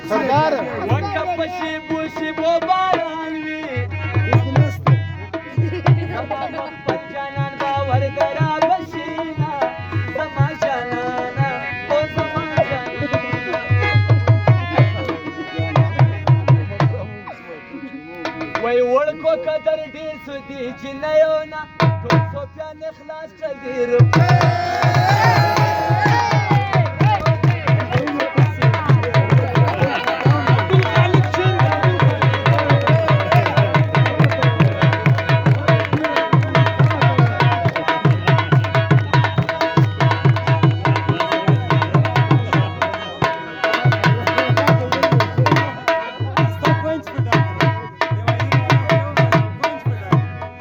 سردار وکه په شیبو شیبو باران وي زما مخ په جانان باور درا بشینا زما جانانا او زما جانانا وای وړکو قدر ډېر سو دي جنیونه ټول صوفیان اخلاص کړي